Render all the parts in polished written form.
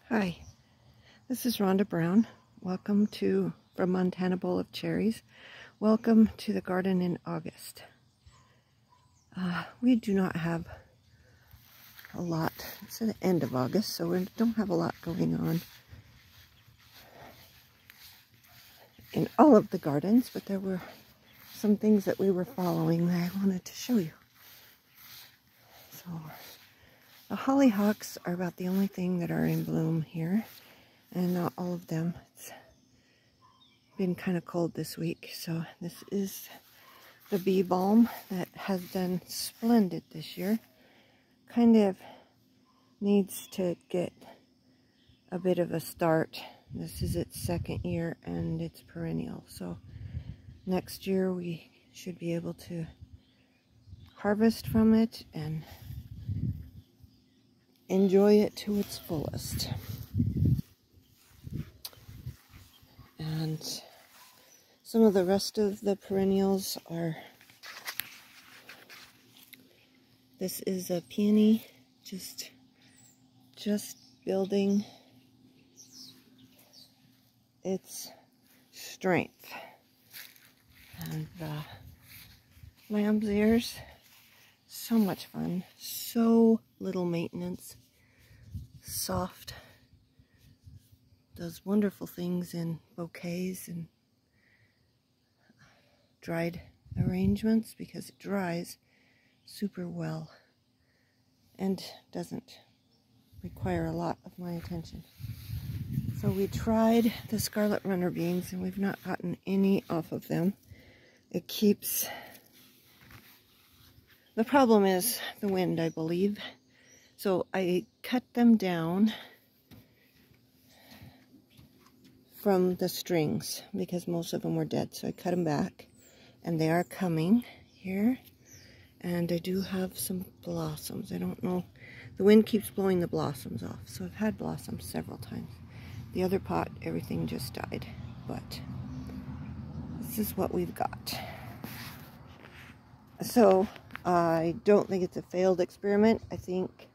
Hi, this is Rhonda Brown. Welcome to From Montana Bowl of Cherries. Welcome to the garden in August. We do not have a lot. It's the end of August, so we don't have a lot going on in all of the gardens, but there were some things that we were following that I wanted to show you. So the hollyhocks are about the only thing that are in bloom here, and not all of them. It's been kind of cold this week, so this is the bee balm that has done splendid this year. Kind of needs to get a bit of a start. This is its second year and it's perennial, so next year we should be able to harvest from it and enjoy it to its fullest. And some of the rest of the perennials are, this is a peony, just building its strength. And the lamb's ears, so much fun, so little maintenance, soft, does wonderful things in bouquets and dried arrangements because it dries super well and doesn't require a lot of my attention. So we tried the scarlet runner beans and we've not gotten any off of them. It keeps, the problem is the wind, I believe. So I cut them down from the strings because most of them were dead. So I cut them back and they are coming here. And I do have some blossoms. I don't know, the wind keeps blowing the blossoms off. So I've had blossoms several times. The other pot, everything just died, but this is what we've got. So I don't think it's a failed experiment. I think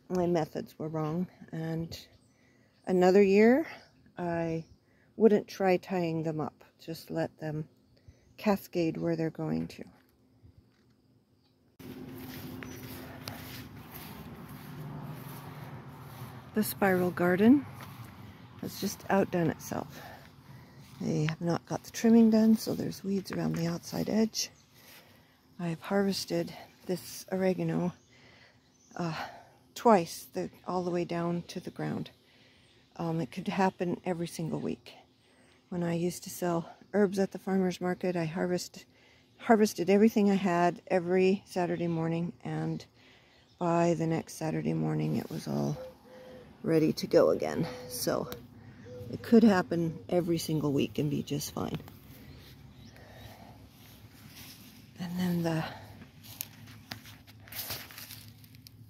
my methods were wrong, and another year I wouldn't try tying them up. Just let them cascade where they're going to. The spiral garden has just outdone itself. They have not got the trimming done, so there's weeds around the outside edge. I've harvested this oregano twice, all the way down to the ground. It could happen every single week. When I used to sell herbs at the farmer's market, I harvested everything I had every Saturday morning, and by the next Saturday morning it was all ready to go again. So it could happen every single week and be just fine. And then the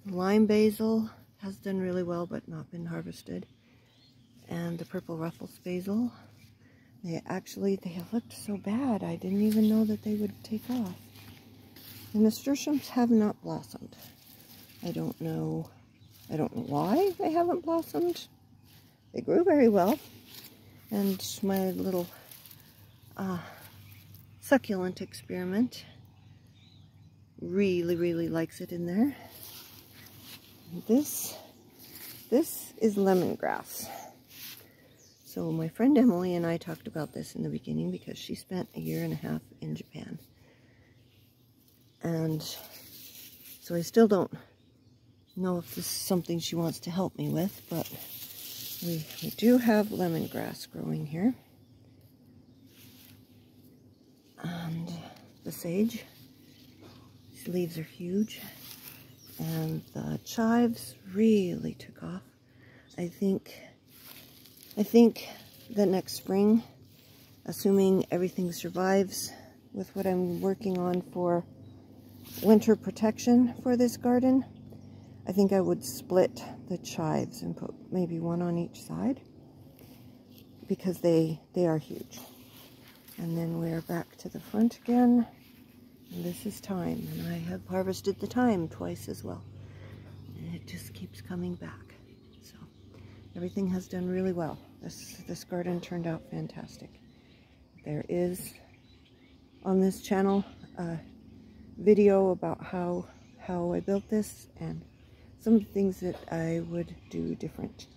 lime basil has done really well but not been harvested. And the purple ruffles basil, they have looked so bad I didn't even know that they would take off. The nasturtiums have not blossomed. I don't know why they haven't blossomed. They grew very well, and my little succulent experiment really likes it in there. This is lemongrass. So my friend Emily and I talked about this in the beginning because she spent a year and a half in Japan, and so I still don't know if this is something she wants to help me with, but we do have lemongrass growing here. And the sage, these leaves are huge, and the chives really took off. I think that next spring, assuming everything survives with what I'm working on for winter protection for this garden, I think I would split the chives and put maybe one on each side because they are huge. And then we're back to the front again. And this is thyme, and I have harvested the thyme twice as well. And it just keeps coming back. So Everything has done really well. This garden turned out fantastic. There is on this channel a video about how I built this and some of the things that I would do different.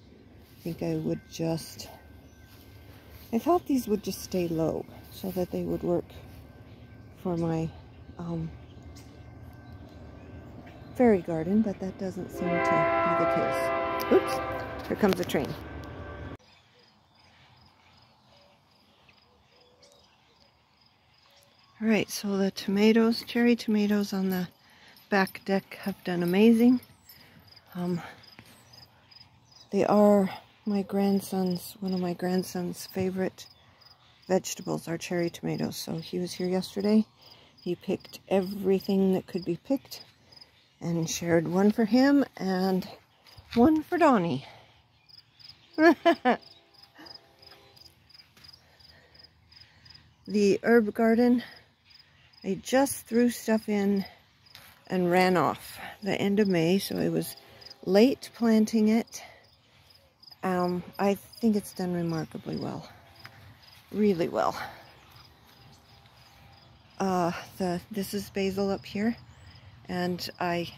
I think I thought these would just stay low so that they would work for my fairy garden, but that doesn't seem to be the case. Oops, here comes a train. Alright, so the tomatoes, cherry tomatoes on the back deck have done amazing. They are one of my grandson's favorite vegetables are cherry tomatoes. So he was here yesterday. He picked everything that could be picked and shared one for him and one for Donnie. The herb garden, I just threw stuff in and ran off the end of May, so I was late planting it. I think it's done remarkably well. Really well. This is basil up here, and I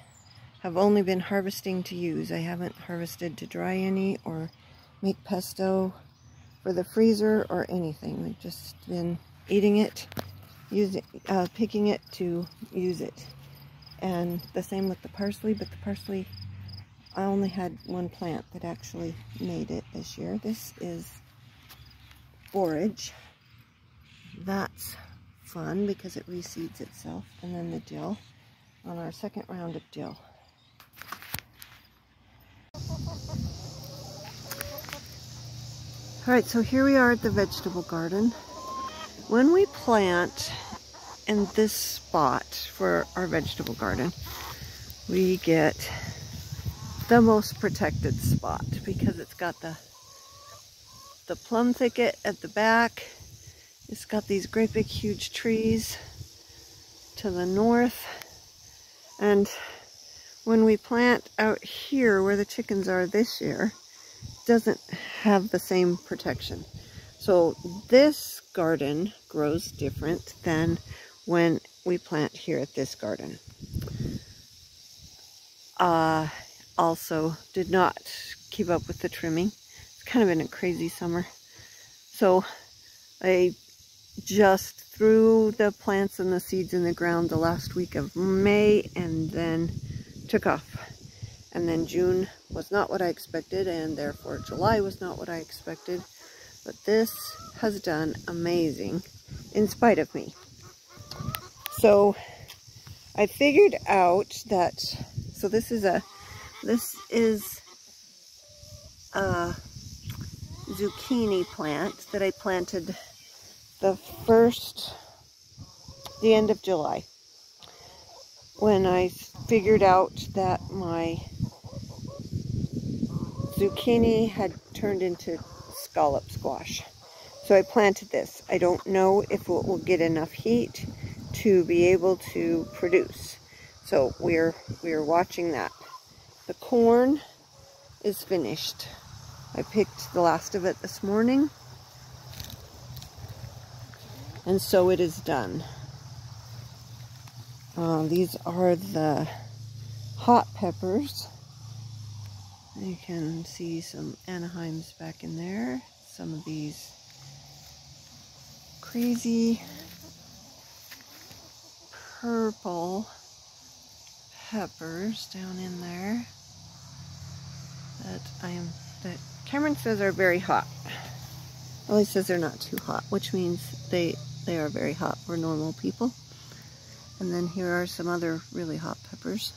have only been harvesting to use. I haven't harvested to dry any or make pesto for the freezer or anything. We've just been eating it, picking it to use it. And the same with the parsley, but the parsley, I only had one plant that actually made it this year. This is borage. That's fun because it reseeds itself. And then the dill, on our second round of dill. Alright, so here we are at the vegetable garden. When we plant in this spot for our vegetable garden, we get the most protected spot because it's got the plum thicket at the back. It's got these great big huge trees to the north, and when we plant out here where the chickens are this year, it doesn't have the same protection. So this garden grows different than when we plant here at this garden. Also did not keep up with the trimming. It's kind of been a crazy summer. So I just threw the plants and the seeds in the ground the last week of May and then took off. And then June was not what I expected, and therefore July was not what I expected. But this has done amazing in spite of me. So I figured out that, so this is a zucchini plant that I planted the end of July, when I figured out that my zucchini had turned into scallop squash. So I planted this. I don't know if it will get enough heat to be able to produce. So we're watching that. The corn is finished. I picked the last of it this morning, and so it is done. These are the hot peppers. You can see some Anaheims back in there. Some of these crazy purple peppers down in there that Cameron says are very hot. Well, he says they're not too hot, which means they are very hot for normal people. And then here are some other really hot peppers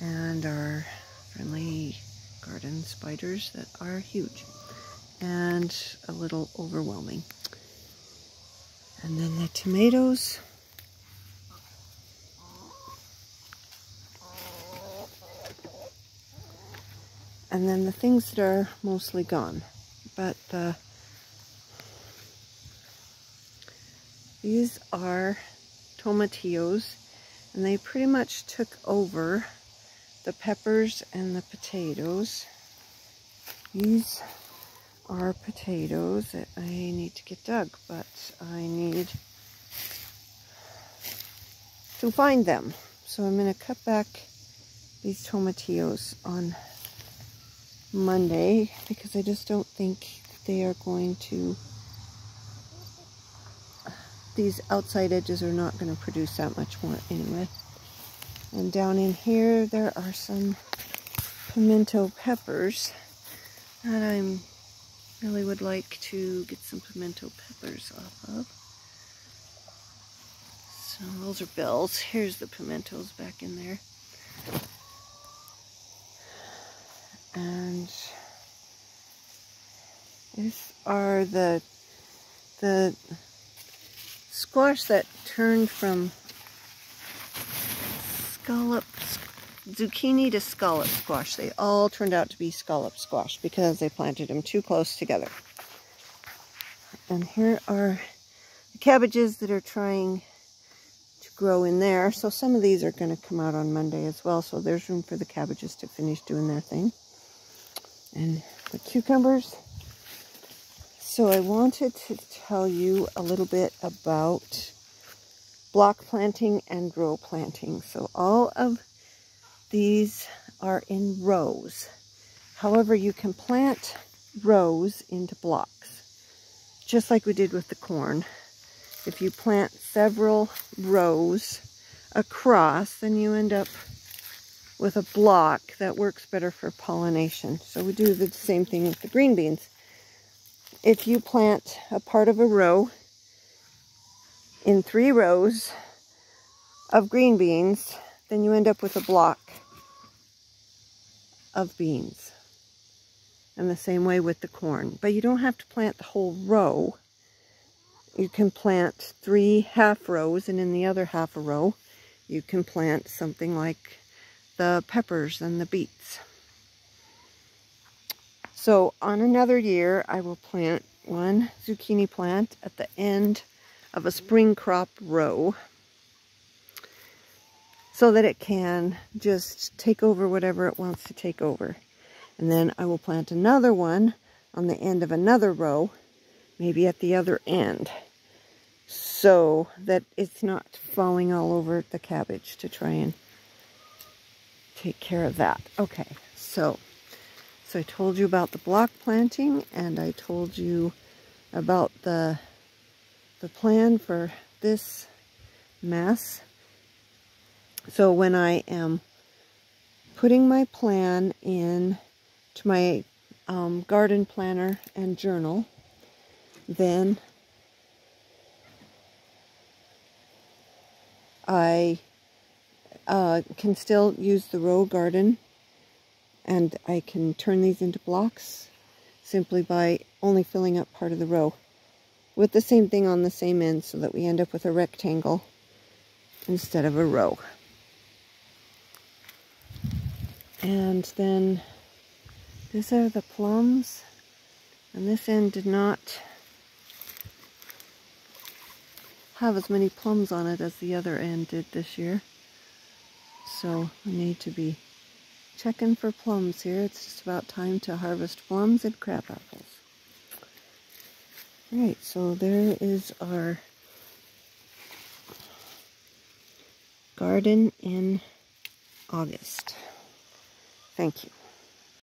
and our friendly garden spiders that are huge and a little overwhelming. And then the tomatoes. And then the things that are mostly gone. But these are tomatillos, and they pretty much took over the peppers and the potatoes. These are potatoes that I need to get dug, but I need to find them. So I'm going to cut back these tomatillos on Monday because I just don't think they are going to, these outside edges are not going to produce that much more anyway. And down in here there are some pimento peppers that I really would like to get some pimento peppers off of. So those are bells. Here's the pimentos back in there. And these are the squash that turned from zucchini to scallop squash. They all turned out to be scallop squash because they planted them too close together. And here are the cabbages that are trying to grow in there. So some of these are going to come out on Monday as well. So there's room for the cabbages to finish doing their thing. And the cucumbers. So I wanted to tell you a little bit about block planting and row planting. So all of these are in rows. However, you can plant rows into blocks, just like we did with the corn. If you plant several rows across, then you end up with a block that works better for pollination. So we do the same thing with the green beans. If you plant a part of a row in 3 rows of green beans, then you end up with a block of beans. And the same way with the corn. But you don't have to plant the whole row. You can plant 3 half rows, and in the other half a row, you can plant something like the peppers and the beets. So on another year, I will plant 1 zucchini plant at the end of a spring crop row so that it can just take over whatever it wants to take over. And then I will plant another one on the end of another row, maybe at the other end, so that it's not falling all over the cabbage to try and take care of that. Okay, so I told you about the block planting, and I told you about the plan for this mess. So when I am putting my plan in to my garden planner and journal, then I can still use the row garden, and I can turn these into blocks simply by only filling up part of the row with the same thing on the same end, so that we end up with a rectangle instead of a row. And then these are the plums, and this end did not have as many plums on it as the other end did this year. So we need to be checking for plums here. It's just about time to harvest plums and crab apples. Alright, so there is our garden in August. Thank you.